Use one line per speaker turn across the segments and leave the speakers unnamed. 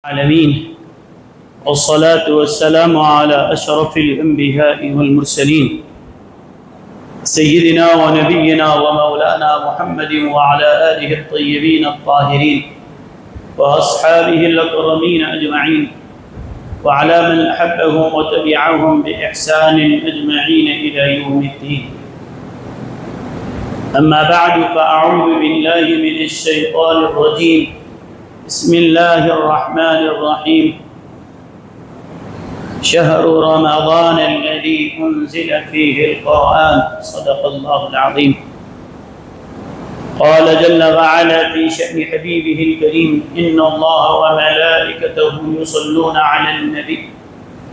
العالمين والصلاة والسلام على أشرف الأنبياء والمرسلين سيدنا ونبينا ومولانا محمد وعلى آله الطيبين الطاهرين وأصحابه الأكرمين أجمعين وعلى من أحبهم وتبعهم بإحسان أجمعين إلى يوم الدين. أما بعد فأعوذ بالله من الشيطان الرجيم. بسم الله الرحمن الرحيم. شهر رمضان الذي أنزل فيه القرآن. صدق الله العظيم. قال جل وعلا في شأن حبيبه الكريم: إن الله وملائكته يصلون على النبي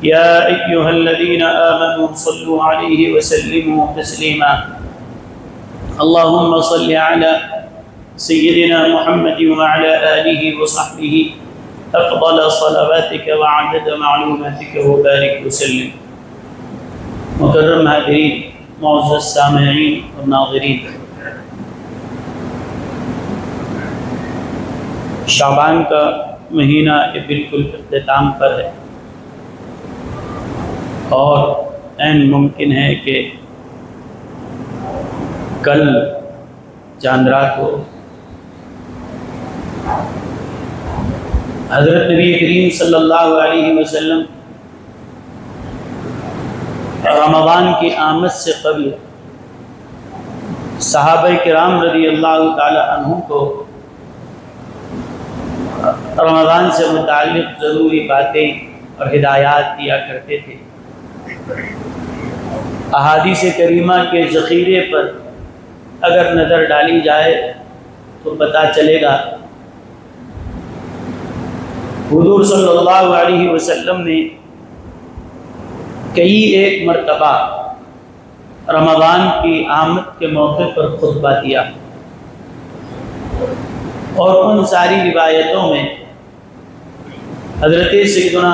يا أيها الذين آمنوا صلوا عليه وسلموا تسليما. اللهم صل على سيدنا محمد وعلى آله وصحبه أفضل صلواتك وعدد معلوماتك وبارك وسلم. مکرم حاضرین، معزز سامعین اور ناظرین، شعبان کا مہینہ یہ بالکل اختتام پر ہے اور عین ممکن ہے کہ کل چاند رات کو حضرت نبی کریم صلی اللہ علیہ وسلم رمضان کی آمد سے قبل صحابہ کرام رضی اللہ تعالی عنہم کو رمضان سے متعلق ضروری باتیں اور ہدایات دیا کرتے تھے. احادیث کریمہ کے ذخیرے پر اگر نظر ڈالی جائے تو پتہ چلے گا حضور صلی اللہ علیہ وسلم نے کئی ایک مرتبہ رمضان کی آمد کے موقع پر خطبہ دیا اور ان ساری روایتوں میں حضرت سیدنا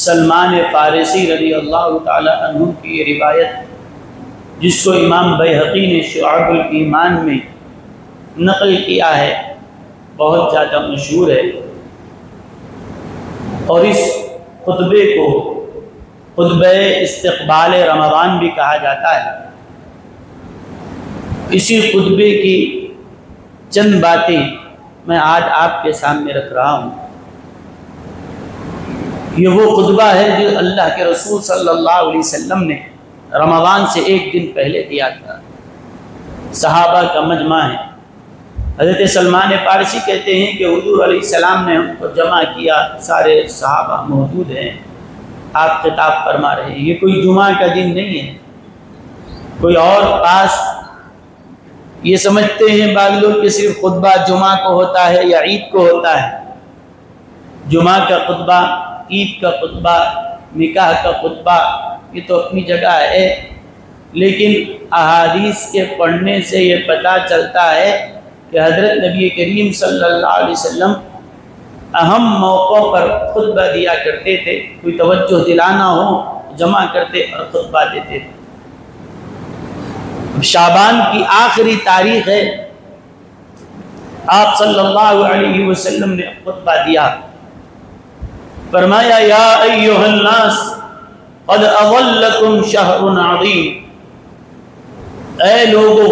سلمان فارسی رضی اللہ تعالی عنہ کی یہ روایت جس کو امام بیہقی نے شعب الایمان میں نقل کیا ہے بہت زیادہ مشہور ہے، اور اس خطبے کو خطبہ استقبال رمضان بھی کہا جاتا ہے. اسی خطبے کی چند باتیں میں آج آپ کے سامنے رکھ رہا ہوں. یہ وہ خطبہ ہے جو اللہ کے رسول صلی اللہ علیہ وسلم نے رمضان سے ایک دن پہلے دیا تھا. صحابہ کا مجمع ہے. حضرت سلمان فارسی کہتے ہیں کہ حضور علیہ السلام نے ہم کو جمع کیا، سارے صحابہ موجود ہیں، آپ خطاب فرما رہے ہیں. یہ کوئی جمعہ کا دن نہیں ہے، کوئی اور خاص یہ سمجھتے ہیں بعض لوگ کہ صرف خطبہ جمعہ کو ہوتا ہے یا عید کو ہوتا ہے. جمعہ کا خطبہ، عید کا خطبہ، نکاح کا خطبہ یہ تو اپنی جگہ ہے، لیکن احادیث کے پڑھنے سے یہ پتہ چلتا ہے کہ حضرت نبی کریم صلی اللہ علیہ وسلم اہم موقعوں پر خطبہ دیا کرتے تھے. کوئی توجہ دلانا ہو جمع کرتے اور خطبہ دیتے تھے. شعبان کی آخری تاریخ ہے، آپ صلی اللہ علیہ وسلم نے خطبہ دیا. فرمایا: یا ایھا الناس قد اظلکم شہر عظیم. اے لوگو،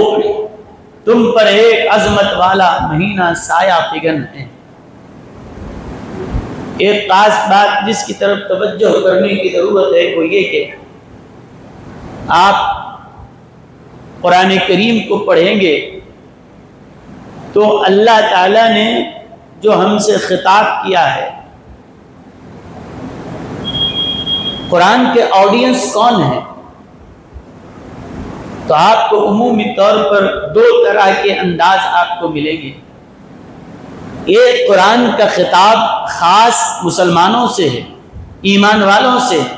تم پر ایک عظمت والا مہینہ سایہ فگن ہے. ایک خاص بات جس کی طرف توجہ کرنے کی ضرورت ہے وہ یہ کہ آپ قرآن کریم کو پڑھیں گے تو اللہ تعالیٰ نے جو ہم سے خطاب کیا ہے، قرآن کے آڈینس کون ہیں، تو آپ کو عمومی طور پر دو طرح کے انداز آپ کو ملیں گے. ایک قرآن کا خطاب خاص مسلمانوں سے ہے، ایمان والوں سے ہے،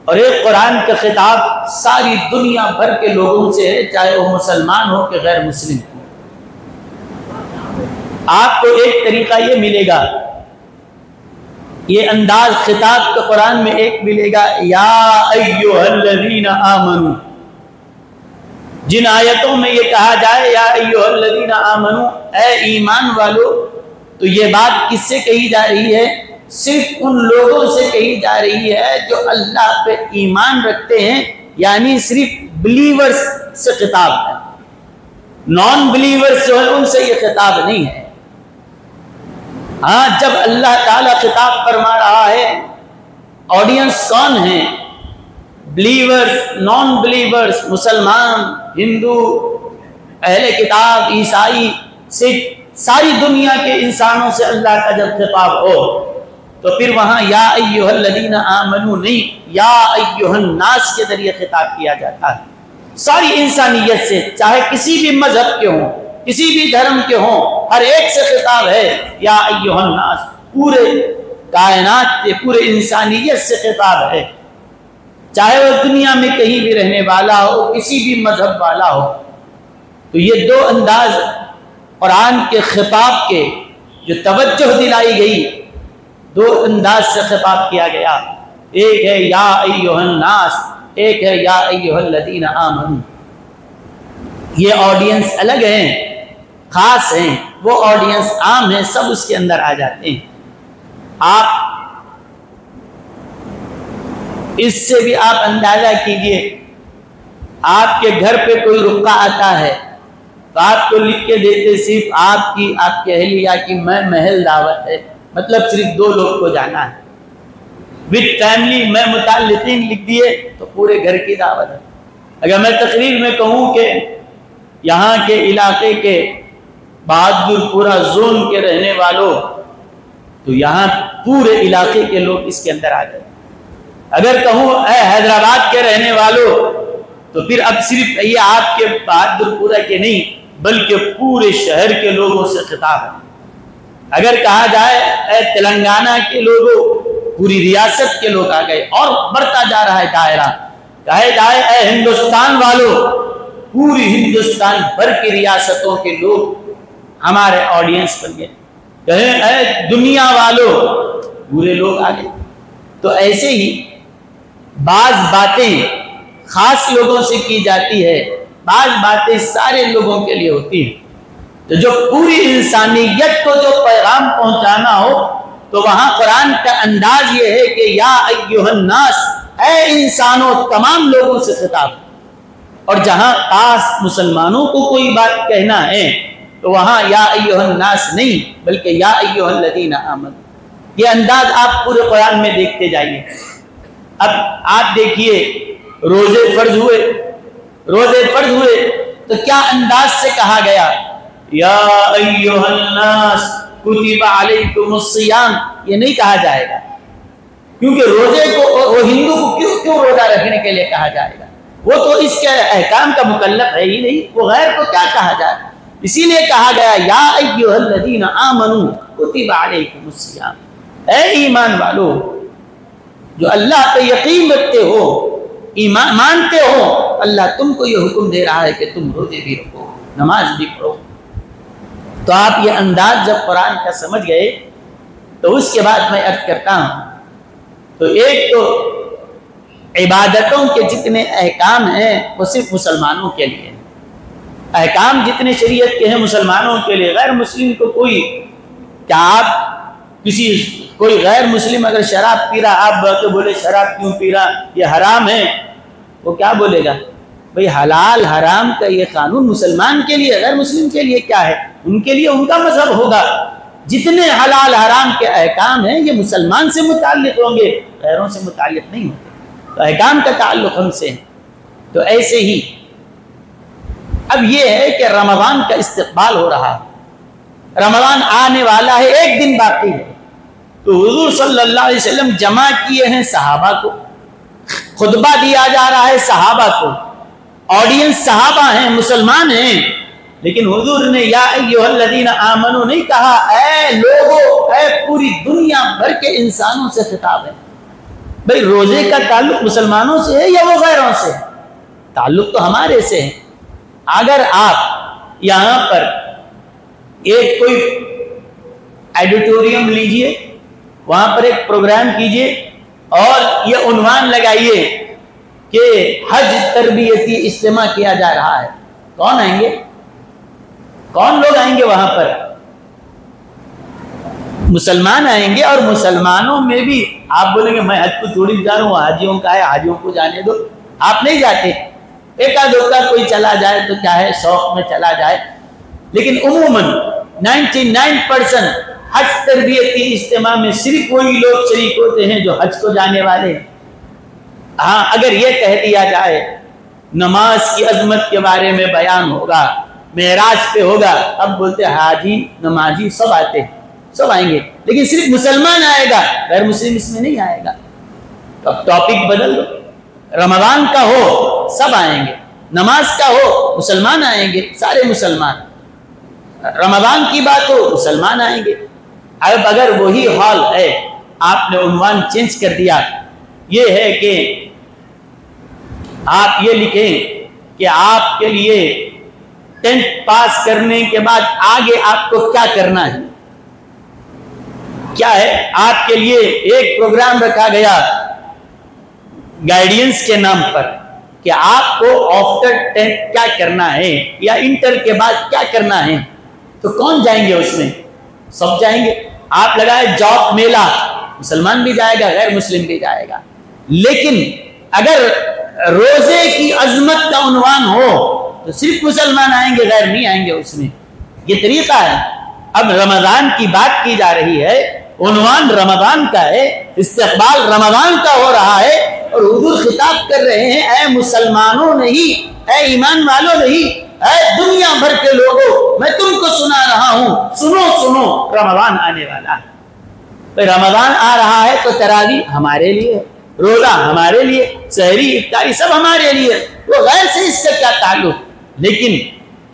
اور ایک قرآن کا خطاب ساری دنیا بھر کے لوگوں سے ہے، چاہے وہ مسلمان ہو کہ غیر مسلم ہو. آپ کو ایک طریقہ یہ ملے گا، یہ انداز خطاب کا قرآن میں ایک ملے گا: یا ایھا الذین آمنوا. جن آیتوں میں یہ کہا جائے یا ایھا الذین آمنوا، اے ایمان والو، تو یہ بات کس سے کہی جا رہی ہے؟ صرف ان لوگوں سے کہی جا رہی ہے جو اللہ پہ ایمان رکھتے ہیں، یعنی صرف بلیورز سے خطاب ہے، نان بلیورز جو ہے ان سے یہ خطاب نہیں ہے۔ ہاں، جب اللہ تعالیٰ خطاب فرما رہا ہے، آڈینس کون ہیں؟ بلیورز، نان بلیورز، مسلمان، ہندو، اہل کتاب، عیسائی، سکھ، ساری دنیا کے انسانوں سے اللہ کا جب خطاب ہو تو پھر وہاں یا ایھا الذین آمنو نہیں، یا ایھا الناس کے ذریعے خطاب کیا جاتا ہے۔ ساری انسانیت سے، چاہے کسی بھی مذہب کے ہوں، کسی بھی دھرم کے ہوں، ہر ایک سے خطاب ہے یا ایھا الناس، پورے کائنات سے، پورے انسانیت سے خطاب ہے، چاہے وہ دنیا میں کہیں بھی رہنے والا ہو، کسی بھی مذہب والا ہو۔ تو یہ دو انداز قرآن کے خطاب کے جو توجہ دلائی گئی، دو انداز سے خطاب کیا گیا، ایک ہے یا ایھا الناس، ایک ہے یا ایھا الذین آمنو۔ یہ آڈینس الگ ہیں، خاص ہیں، وہ آڈینس عام ہیں، سب اس کے اندر آ جاتے ہیں۔ آپ اس سے بھی آپ اندازہ کیجئے، آپ کے گھر پہ کوئی رکا آتا ہے تو آپ کو لکھ کے دیتے صرف آپ کی، آپ کے اہلیہ کی میں محل دعوت ہے، مطلب صرف 2 لوگ کو جانا ہے، وتھ فیملی میں متعلقین لکھ دیے تو پورے گھر کی دعوت ہے۔ اگر میں تقریر میں کہوں کہ یہاں کے علاقے کے بہادر پورہ زون کے رہنے والوں، تو یہاں پورے علاقے کے لوگ اس کے اندر آ گئے۔ اگر کہوں اے حیدرآباد کے رہنے والوں، تو پھر اب صرف یہ آپ کے بہادر پورہ کے نہیں بلکہ پورے شہر کے لوگوں سے خطاب ہے۔ اگر کہا جائے اے تلنگانہ کے لوگوں، پوری ریاست کے لوگ آ گئے، اور بڑھتا جا رہا ہے دائرہ۔ کہا جائے اے ہندوستان والوں، پوری ہندوستان بھر کی ریاستوں کے لوگ ہمارے آڈینس بن گئے۔ کہیں اے دنیا والوں، پورے لوگ آ گئے۔ تو ایسے ہی بعض باتیں خاص لوگوں سے کی جاتی ہے، بعض باتیں سارے لوگوں کے لیے ہوتی ہیں۔ تو جو پوری انسانیت کو جو پیغام پہنچانا ہو تو وہاں قرآن کا انداز یہ ہے کہ یا ایھا الناس، اے انسانوں، تمام لوگوں سے خطاب۔ اور جہاں خاص مسلمانوں کو کوئی بات کہنا ہے تو وہاں یا ایھا الناس نہیں بلکہ یا ایھا الذین آمنوا۔ یہ انداز آپ پورے قرآن میں دیکھتے جائیے۔ اب آپ دیکھیے، روزے فرض ہوئے تو کیا انداز سے کہا گیا؟ یا ایھا الناس کتب علیکم الصیام، یہ نہیں کہا جائے گا، کیونکہ روزے کو، وہ ہندو کو کیوں روزہ رکھنے کے لیے کہا جائے گا؟ وہ تو اس کے احکام کا مکلف ہے ہی نہیں، وہ غیر کو کیا کہا جائے؟ اسی لیے کہا گیا یا ایھا الذین آمنوا کتب علیکم الصیام، اے ایمان والو جو اللہ پہ یقین رکھتے ہو، ایمان مانتے ہو، اللہ تم کو یہ حکم دے رہا ہے کہ تم روزے بھی رکھو، نماز بھی پڑھو۔ تو آپ یہ انداز جب قرآن کا سمجھ گئے تو اس کے بعد میں عرض کرتا ہوں، تو ایک تو عبادتوں کے جتنے احکام ہیں وہ صرف مسلمانوں کے لیے، احکام جتنے شریعت کے ہیں مسلمانوں کے لیے۔ غیر مسلم کو کوئی، کیا آپ کوئی غیر مسلم اگر شراب پی رہا، آپ تو بولے شراب کیوں پی رہا، یہ حرام ہے، وہ کیا بولے گا؟ بھئی حلال حرام کا یہ قانون مسلمان کے لیے، غیر مسلم کے لیے کیا ہے؟ ان کے لیے ان کا مذہب ہوگا۔ جتنے حلال حرام کے احکام ہیں یہ مسلمان سے متعلق ہوں گے، غیروں سے متعلق نہیں ہوں گے، تو احکام کا تعلق ہم سے ہے۔ تو ایسے ہی اب یہ ہے کہ رمضان کا استقبال ہو رہا ہے، رمضان آنے والا ہے، 1 دن باقی ہے، تو حضور صلی اللہ علیہ وسلم جمع کیے ہیں صحابہ کو، خطبہ دیا جا رہا ہے صحابہ کو، آڈینس صحابہ ہیں، مسلمان ہیں، لیکن حضور نے یا ایھا الذین آمنوا نہیں کہا، اے لوگو، اے پوری دنیا بھر کے انسانوں سے خطاب ہے۔ بھئی روزے کا تعلق مسلمانوں سے ہے یا وہ غیروں سے؟ تعلق تو ہمارے سے ہے۔ اگر آپ یہاں پر ایک کوئی ایڈیٹوریم لیجئے، وہاں پر ایک پروگرام کیجئے اور یہ عنوان لگائیے کہ حج تربیتی اجتماع کیا جا رہا ہے، کون آئیں گے؟ کون لوگ آئیں گے وہاں پر؟ مسلمان آئیں گے اور مسلمانوں میں بھی آپ بولیں گے میں حج کو تھوڑی جا رہا ہوں، حاجیوں کا ہے، حاجیوں کو جانے دو، آپ نہیں جاتے، ایک آدھ ہوتا کوئی چلا جائے تو کیا ہے شوق میں چلا جائے، لیکن عموماً 99% حج تربیتی اجتماع میں صرف وہی لوگ شریک ہوتے ہیں جو حج کو جانے والے ہیں۔ ہاں اگر یہ کہہ دیا جائے نماز کی عظمت کے بارے میں بیان ہوگا، معراج پہ ہوگا، اب بولتے حاجی نمازی سب آتے ہیں، سب آئیں گے، لیکن صرف مسلمان آئے گا، غیر مسلم اس میں نہیں آئے گا۔ اب ٹاپک بدل دو، رمضان کا ہو سب آئیں گے، نماز کا ہو مسلمان آئیں گے، سارے مسلمان، رمضان کی بات ہو مسلمان آئیں گے۔ اب اگر وہی حال ہے، آپ نے عنوان چینج کر دیا، یہ ہے کہ آپ یہ لکھیں کہ آپ کے لیے 10th پاس کرنے کے بعد آگے آپ کو کیا کرنا ہے، کیا ہے آپ کے لیے ایک پروگرام رکھا گیا گائیڈنس کے نام پر کہ آپ کو آفٹر 10th کیا کرنا ہے یا انٹر کے بعد کیا کرنا ہے، تو کون جائیں گے اس میں؟ سب جائیں گے۔ آپ لگائے جاب میلہ، مسلمان بھی جائے گا، غیر مسلم بھی جائے گا، لیکن اگر روزے کی عظمت کا عنوان ہو تو صرف مسلمان آئیں گے، غیر نہیں آئیں گے اس میں۔ یہ طریقہ ہے۔ اب رمضان کی بات کی جا رہی ہے، عنوان رمضان کا ہے، استقبال رمضان کا ہو رہا ہے، اور حضور خطاب کر رہے ہیں اے مسلمانوں نہیں، اے ایمان والوں نہیں، اے دنیا بھر کے لوگوں، میں تم کو سنا رہا ہوں، سنو سنو رمضان آنے والا ہے۔ رمضان آ رہا ہے تو تراویح ہمارے لیے، روزہ ہمارے لیے، سحری افطاری سب ہمارے لیے، وہ غیر سے اس کا کیا تعلق؟ لیکن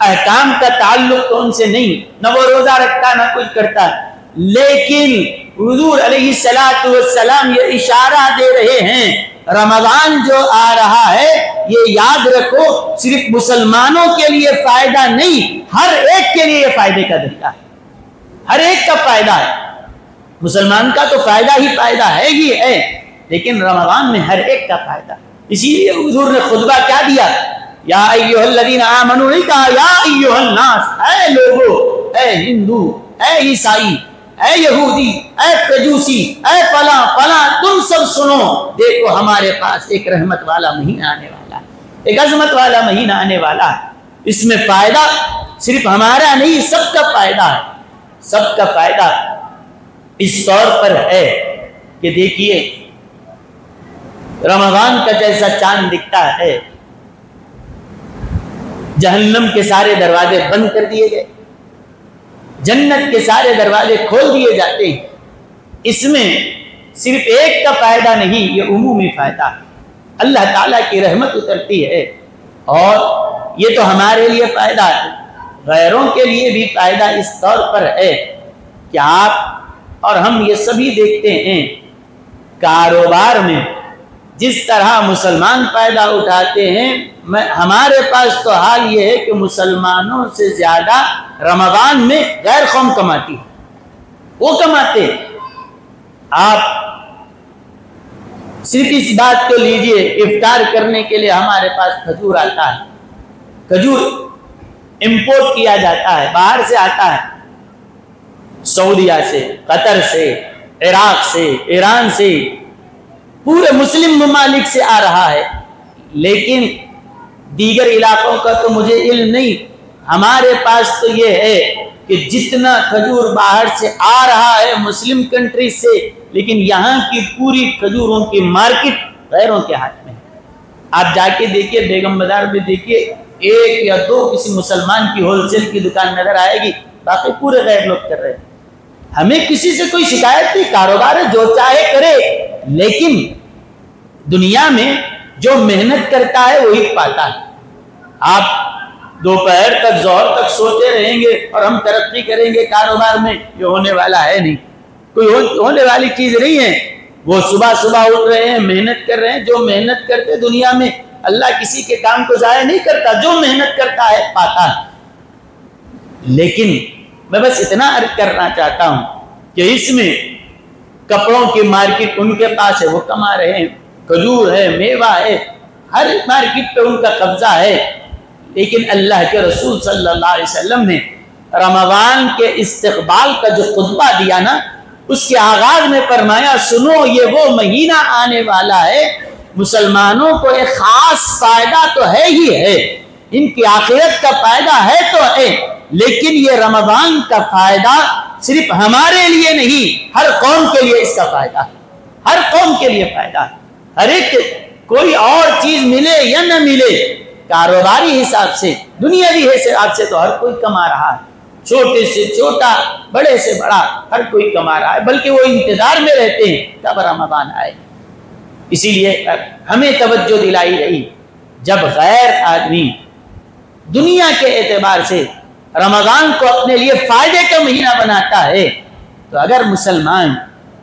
احکام کا تعلق تو ان سے نہیں، نہ وہ روزہ رکھتا نہ کچھ کرتا، لیکن حضور علیہ السلام یہ اشارہ دے رہے ہیں رمضان جو آ رہا ہے یہ یاد رکھو صرف مسلمانوں کے لیے فائدہ نہیں، ہر ایک کے لیے یہ فائدے کا ذریعہ ہے، ہر ایک کا فائدہ ہے۔ مسلمان کا تو فائدہ ہی فائدہ ہے ہی ہے، لیکن رمضان میں ہر ایک کا فائدہ۔ اسی لیے حضور نے خطبہ کیا دیا؟ یا ایھا الذین آمنوا، نہیں کہا یا ایھا الناس، اے لوگو، اے ہندو، اے عیسائی، اے یہودی، اے فجوسی، اے فلاں فلاں، تم سب سنو، دیکھو ہمارے پاس ایک رحمت والا مہینہ آنے والا ہے، ایک عظمت والا مہینہ آنے والا ہے، اس میں فائدہ صرف ہمارا نہیں، سب کا فائدہ ہے، سب کا فائدہ اس طور پر ہے کہ دیکھیے رمضان کا جیسا چاند دکھتا ہے، جہنم کے سارے دروازے بند کر دیے گئے، جنت کے سارے دروازے کھول دیے جاتے ہیں۔ اس میں صرف ایک کا فائدہ نہیں، یہ عمومی فائدہ ہے، اللہ تعالیٰ کی رحمت اترتی ہے، اور یہ تو ہمارے لیے فائدہ ہے، غیروں کے لیے بھی فائدہ اس طور پر ہے کہ آپ اور ہم یہ سبھی دیکھتے ہیں کاروبار میں جس طرح مسلمان فائدہ اٹھاتے ہیں، ہمارے پاس تو حال یہ ہے کہ مسلمانوں سے زیادہ رمضان میں غیر قوم کماتی ہے، وہ کماتے ہیں۔ آپ صرف اس بات کو لیجئے، افطار کرنے کے لیے ہمارے پاس کھجور آتا ہے، کھجور امپورٹ کیا جاتا ہے، باہر سے آتا ہے، سعودیہ سے، قطر سے، عراق سے، ایران سے، پورے مسلم ممالک سے آ رہا ہے، لیکن دیگر علاقوں کا تو مجھے علم نہیں، ہمارے پاس تو یہ ہے کہ جتنا کھجور باہر سے آ رہا ہے مسلم کنٹری سے، لیکن یہاں کی پوری کھجوروں کی مارکیٹ غیروں کے ہاتھ میں ہے۔ آپ جا کے دیکھیے بیگم بازار میں دیکھیے، ایک یا دو کسی مسلمان کی ہول سیل کی دکان نظر آئے گی، باقی پورے غیر لوگ کر رہے ہیں۔ ہمیں کسی سے کوئی شکایت نہیں، کاروبار ہے جو چاہے کرے، لیکن دنیا میں جو محنت کرتا ہے وہی پاتا ہے۔ آپ دوپہر تک ظہر تک سوتے رہیں گے اور ہم ترقی کریں گے کاروبار میں، یہ ہونے والا ہے نہیں، کوئی ہونے والی چیز نہیں ہے۔ وہ صبح صبح اٹھ رہے ہیں، محنت کر رہے ہیں، جو محنت کرتے دنیا میں اللہ کسی کے کام کو ضائع نہیں کرتا، جو محنت کرتا ہے پاتا ہے۔ لیکن میں بس اتنا عرض کرنا چاہتا ہوں کہ اس میں کپڑوں کی مارکیٹ ان کے پاس ہے، وہ کما رہے ہیں، کھجور ہے، میوہ ہے، ہر مارکیٹ پہ ان کا قبضہ ہے، لیکن اللہ کے رسول صلی اللہ علیہ وسلم نے رمضان کے استقبال کا جو خطبہ دیا نا، اس کے آغاز میں فرمایا سنو یہ وہ مہینہ آنے والا ہے، مسلمانوں کو ایک خاص فائدہ تو ہے ہی ہے، ان کی آخرت کا فائدہ ہے تو ہے، لیکن یہ رمضان کا فائدہ صرف ہمارے لیے نہیں، ہر قوم کے لیے اس کا فائدہ ہے، ہر قوم کے لیے فائدہ ہے۔ ہر ایک کوئی اور چیز ملے یا نہ ملے، کاروباری حساب سے، دنیاوی حساب سے تو ہر کوئی کما رہا ہے، چھوٹے سے چھوٹا، بڑے سے بڑا، ہر کوئی کما رہا ہے، بلکہ وہ انتظار میں رہتے ہیں کب رمضان آئے۔ اسی لیے ہمیں توجہ دلائی رہی، جب غیر آدمی دنیا کے اعتبار سے رمضان کو اپنے لیے فائدے کا مہینہ بناتا ہے، تو اگر مسلمان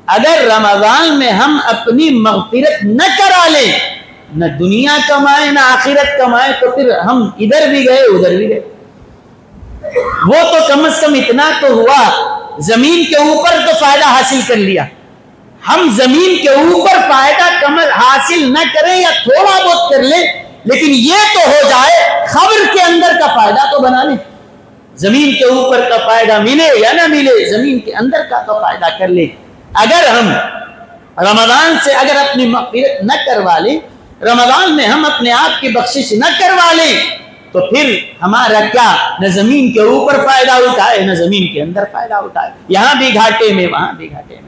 اگر رمضان میں ہم اپنی مغفرت نہ کرا لیں، نہ دنیا کمائیں نہ آخرت کمائیں، تو پھر ہم ادھر بھی گئے ادھر بھی گئے۔ وہ تو کم از کم اتنا تو ہوا، زمین کے اوپر تو فائدہ حاصل کر لیا، ہم زمین کے اوپر فائدہ کم حاصل نہ کریں یا تھوڑا بہت کر لیں، لیکن یہ تو ہو جائے خبر کے اندر کا فائدہ تو بنا لیں۔ زمین کے اوپر کا فائدہ ملے یا نہ ملے، زمین کے اندر کا تو فائدہ کر لیں۔ اگر ہم رمضان سے اگر اپنی مغفرت نہ کروا لیں، رمضان میں ہم اپنے آپ کی بخشش نہ کروا لیں، تو پھر ہمارا کیا، نہ زمین کے اوپر فائدہ اٹھائے نہ زمین کے اندر فائدہ اٹھائے، یہاں بھی گھاٹے میں وہاں بھی گھاٹے میں۔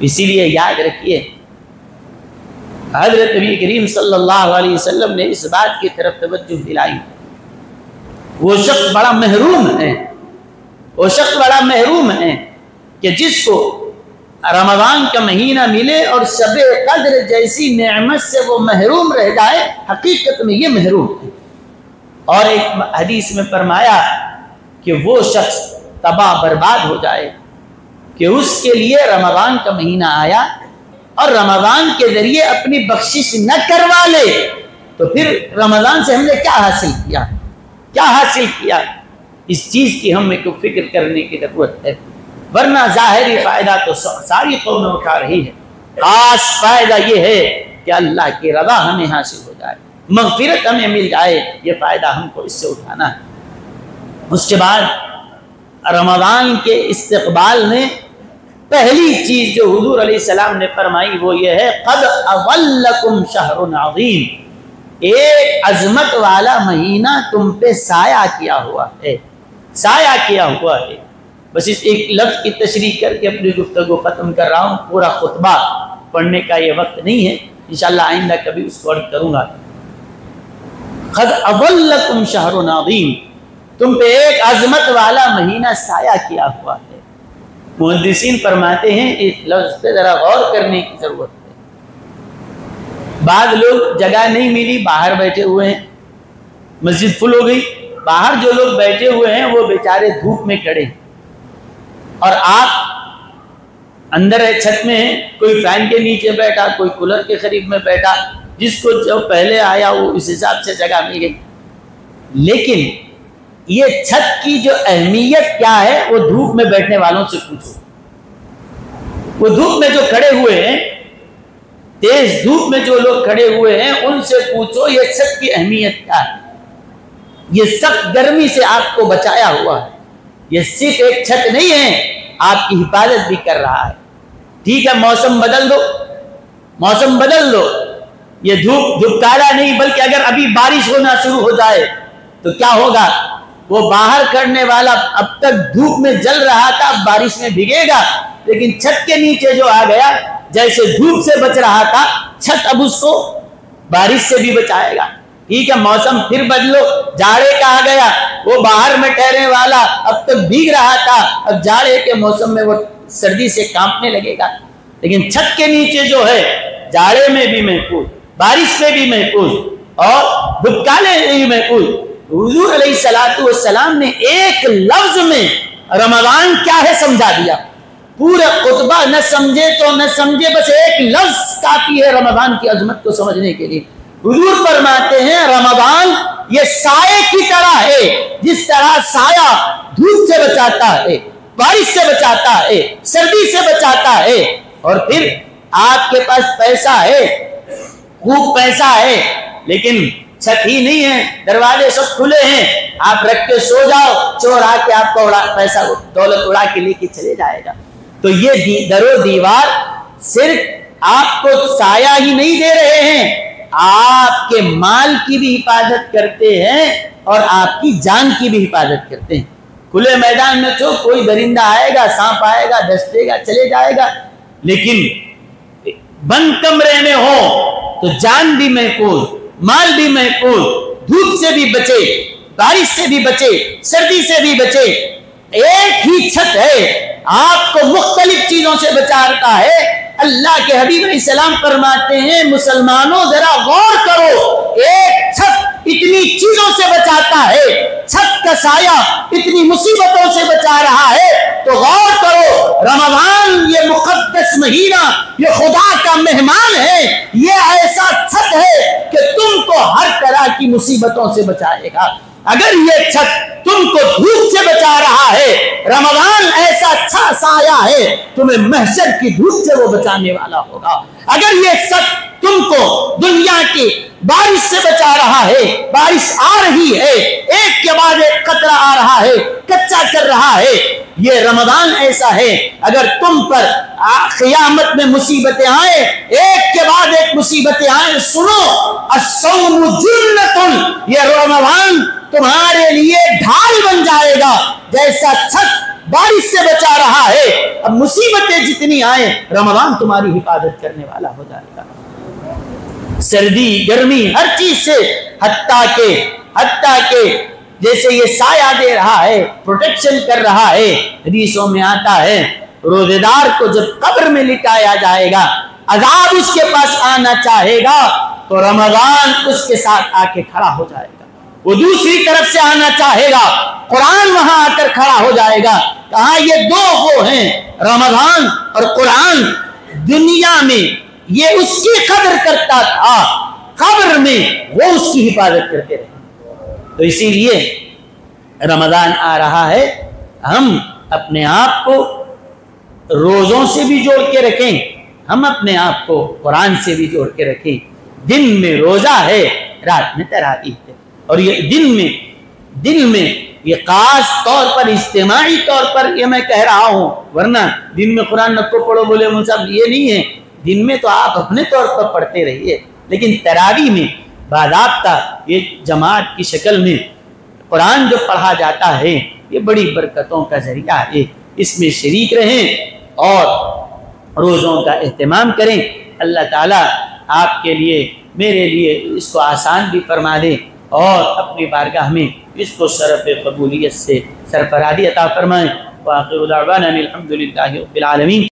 اسی لیے یاد رکھیے، حضرت نبی کریم صلی اللہ علیہ وسلم نے اس بات کی طرف توجہ دلائی، وہ شخص بڑا محروم ہے، وہ شخص بڑا محروم ہے کہ جس کو رمضان کا مہینہ ملے اور شب قدر جیسی نعمت سے وہ محروم رہ جائے، حقیقت میں یہ محروم ہے۔ اور ایک حدیث میں فرمایا کہ وہ شخص تباہ برباد ہو جائے کہ اس کے لیے رمضان کا مہینہ آیا اور رمضان کے ذریعے اپنی بخشش نہ کروا لے، تو پھر رمضان سے ہم نے کیا حاصل کیا، کیا حاصل کیا؟ اس چیز کی ہمیں کو فکر کرنے کی ضرورت ہے، ورنہ ظاہری فائدہ تو ساری قومیں اٹھا رہی ہے، خاص فائدہ یہ ہے کہ اللہ کی رضا ہمیں حاصل ہو جائے، مغفرت ہمیں مل جائے، یہ فائدہ ہم کو اس سے اٹھانا ہے۔ اس کے بعد رمضان کے استقبال میں پہلی چیز جو حضور علیہ السلام نے فرمائی وہ یہ ہے، قد اظلکم شہر عظیم، ایک عظمت والا مہینہ تم پہ سایہ کیا ہوا ہے، سایہ کیا ہوا ہے۔ بس اس ایک لفظ کی تشریح کر کے اپنی گفتگو ختم کر رہا ہوں، پورا خطبہ پڑھنے کا یہ وقت نہیں ہے، انشاءاللہ آئندہ کبھی اس کو عرض کروں گا۔ قد اظلکم شہر عظیم، تم پہ ایک عظمت والا مہینہ سایہ کیا ہوا ہے۔ محدثین فرماتے ہیں اس لفظ پہ ذرا غور کرنے کی ضرورت ہے۔ بعض لوگ جگہ نہیں ملی، باہر بیٹھے ہوئے ہیں، مسجد فل ہو گئی، باہر جو لوگ بیٹھے ہوئے ہیں وہ بیچارے دھوپ میں کھڑے ہیں، اور آپ اندر چھت میں ہیں، کوئی فین کے نیچے بیٹھا، کوئی کولر کے قریب میں بیٹھا، جس کو جو پہلے آیا وہ اس حساب سے جگہ مل گئی۔ لیکن یہ چھت کی جو اہمیت کیا ہے وہ دھوپ میں بیٹھنے والوں سے پوچھو، وہ دھوپ میں جو کھڑے ہوئے ہیں، تیز دھوپ میں جو لوگ کھڑے ہوئے ہیں ان سے پوچھو یہ چھت کی اہمیت کیا ہے۔ یہ سخت گرمی سے آپ کو بچایا ہوا ہے، یہ صرف ایک چھت نہیں ہے، آپ کی حفاظت بھی کر رہا ہے۔ ٹھیک ہے، موسم بدل دو، موسم بدل دو، یہ دھوپ کالا نہیں، بلکہ اگر ابھی بارش ہونا شروع ہو جائے تو کیا ہوگا، وہ باہر کرنے والا اب تک دھوپ میں جل رہا تھا، اب بارش میں بھیگے گا، لیکن چھت کے نیچے جو آ گیا، جیسے دھوپ سے بچ رہا تھا، چھت اب اس کو بارش سے بھی بچائے گا۔ ٹھیک ہے، موسم پھر بدلو، جاڑے کا آ گیا، وہ باہر میں ٹھہرنے والا اب تک بھیگ رہا تھا، اب جاڑے کے موسم میں وہ سردی سے کانپنے لگے گا، لیکن چھت کے نیچے جو ہے جاڑے میں بھی محفوظ، بارش میں بھی محفوظ اور دھوپکالے میں بھی محفوظ۔ حضور علیہ السلام نے ایک لفظ میں رمضان کیا ہے سمجھا دیا، پورا خطبہ نہ سمجھے تو نہ سمجھے، بس ایک لفظ کافی ہے رمضان کی عظمت کو سمجھنے کے لیے۔ حضور فرماتے ہیں رمضان یہ سائے کی طرح ہے، جس طرح سایہ دھوپ سے بچاتا ہے، بارش سے بچاتا ہے، سردی سے بچاتا ہے، اور پھر آپ کے پاس پیسہ ہے، خوب پیسہ ہے، لیکن چھت ہی نہیں ہے، دروازے سب کھلے ہیں، آپ رکھ کے سو جاؤ، چور آ کے آپ کو پیسہ دولت اڑا کے لے کے چلے جائے گا۔ تو یہ در و دیوار صرف آپ کو سایہ ہی نہیں دے رہے ہیں، آپ کے مال کی بھی حفاظت کرتے ہیں اور آپ کی جان کی بھی حفاظت کرتے ہیں۔ کھلے میدان میں تو کوئی درندہ آئے گا، سانپ آئے گا، ڈسے گا، چلے جائے گا، لیکن بند کمرے میں ہو تو جان بھی محفوظ، مال بھی محفوظ، دھوپ سے بھی بچے، بارش سے بھی بچے، سردی سے بھی بچے۔ ایک ہی چھت ہے آپ کو مختلف چیزوں سے بچاتا ہے۔ اللہ کے حبیب علیہ السلام فرماتے ہیں مسلمانوں ذرا غور کرو، ایک چھت اتنی چیزوں سے بچاتا ہے، چھت کا سایہ اتنی مصیبتوں سے بچا رہا ہے، تو غور کرو رمضان یہ مقدس مہینہ، یہ خدا کا مہمان ہے، یہ ایسا چھت ہے کہ تم کو ہر طرح کی مصیبتوں سے بچائے گا۔ اگر یہ چھت تم کو دھوپ سے بچا رہا ہے، رمضان ایسا اچھا سایہ ہے، تمہیں محشر کی دھوپ سے وہ بچانے والا ہوگا۔ اگر یہ چھت تم کو دنیا کی بارش سے بچا رہا ہے، بارش آ رہی ہے، ایک کے بعد ایک قطرہ آ رہا ہے، کچا کر رہا ہے، یہ رمضان ایسا ہے اگر تم پر قیامت میں مصیبتیں آئیں، ایک کے بعد ایک مصیبتیں آئیں، سنو الصوم جنۃ، یہ رمضان تمہارے لیے ڈھال بن جائے گا۔ جیسا چھت بارش سے بچا رہا ہے، اب مصیبتیں جتنی آئیں رمضان تمہاری حفاظت کرنے والا ہو جائے گا۔ سردی گرمی ہر چیز سے، حتیٰ کہ جیسے یہ سایہ دے رہا ہے، پروٹیکشن کر رہا ہے۔ حدیثوں میں آتا ہے روزے دار کو جب قبر میں لٹایا جائے گا، عذاب اس کے پاس آنا چاہے گا تو رمضان اس کے ساتھ آ کے کھڑا ہو جائے گا۔ وہ دوسری طرف سے آنا چاہے گا، قرآن وہاں آ کر کھڑا ہو جائے گا۔ کہاں یہ دو وہ ہیں، رمضان اور قرآن۔ دنیا میں یہ اس کی قدر کرتا تھا، قبر میں وہ اس کی حفاظت کرتے رہے۔ تو اسی لیے رمضان آ رہا ہے، ہم اپنے آپ کو روزوں سے بھی جوڑ کے رکھیں، ہم اپنے آپ کو قرآن سے بھی جوڑ کے رکھیں۔ دن میں روزہ ہے، رات میں تراویح ہے، اور یہ دن میں یہ خاص طور پر اجتماعی طور پر یہ میں کہہ رہا ہوں، ورنہ دن میں قرآن نہ کو پڑھو بولے صاحب یہ نہیں ہے۔ دن میں تو آپ اپنے طور پر پڑھتے رہیے، لیکن تراویح میں باضابطہ یہ جماعت کی شکل میں قرآن جو پڑھا جاتا ہے، یہ بڑی برکتوں کا ذریعہ ہے۔ اس میں شریک رہیں اور روزوں کا اہتمام کریں۔ اللہ تعالیٰ آپ کے لیے، میرے لیے اس کو آسان بھی فرما دے اور اپنی بارگاہ میں اس کو شرف قبولیت سے سرفرازی عطا فرمائیں۔ وآخر دعوانا الحمد للہ رب العالمین۔